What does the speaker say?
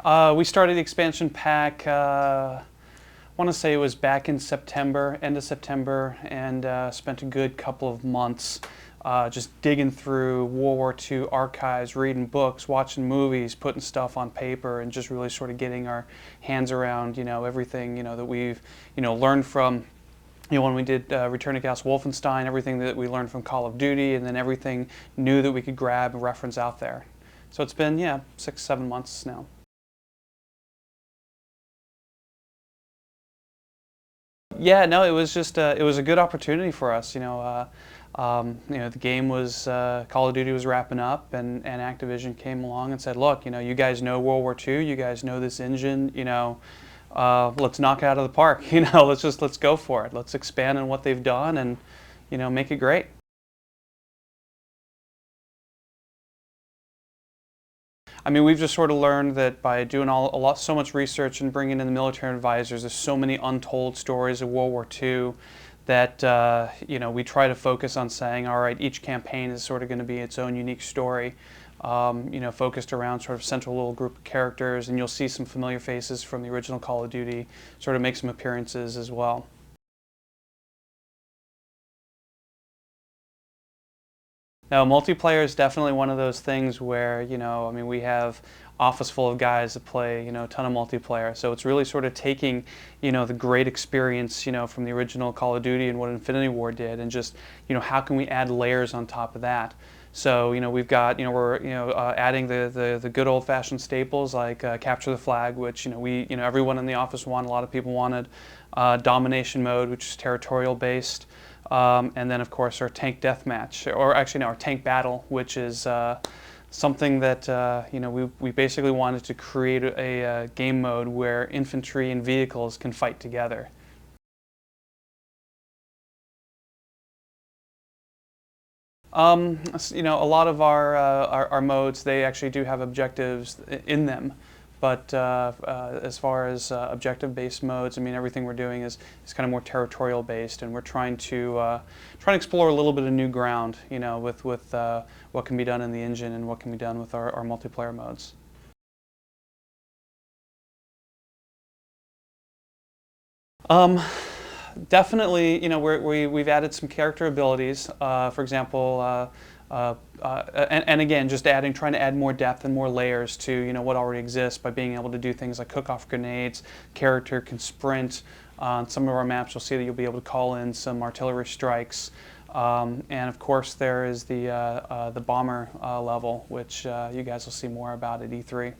We started the expansion pack, I want to say it was back in September, end of September, and spent a good couple of months just digging through World War II archives, reading books, watching movies, putting stuff on paper, and just really sort of getting our hands around, everything, that we've, learned from, when we did Return to Castle Wolfenstein, everything that we learned from Call of Duty, and then everything new that we could grab and reference out there. So it's been, 6, 7 months now. Yeah, no, it was just it was a good opportunity for us. The game was Call of Duty was wrapping up, and Activision came along and said, "Look, you guys know World War II, you guys know this engine, let's knock it out of the park. Let's go for it. Let's expand on what they've done and make it great." I mean, we've just sort of learned that by doing so much research and bringing in the military advisors, there's so many untold stories of World War II that we try to focus on saying, all right, each campaign is sort of going to be its own unique story, focused around sort of central little group of characters, and you'll see some familiar faces from the original Call of Duty sort of make some appearances as well. No, multiplayer is definitely one of those things where, I mean, we have office full of guys that play, a ton of multiplayer. So it's really sort of taking, the great experience, from the original Call of Duty and what Infinity War did, and just, how can we add layers on top of that? So, we've got, we're, adding the good old-fashioned staples like capture the flag, which, everyone in the office wanted, a lot of people wanted, domination mode, which is territorial based. And then, of course, our tank deathmatch, or actually, no, our tank battle, which is something that we basically wanted to create a game mode where infantry and vehicles can fight together. A lot of our modes, they actually do have objectives in them. But as far as objective-based modes, I mean, everything we're doing is kind of more territorial-based, and we're trying to explore a little bit of new ground, with what can be done in the engine and what can be done with our multiplayer modes. Definitely, we've added some character abilities. For example, and again, just trying to add more depth and more layers to what already exists by being able to do things like cook-off grenades. Character can sprint. On some of our maps, you'll see that you'll be able to call in some artillery strikes. And of course, there is the bomber level, which you guys will see more about at E3.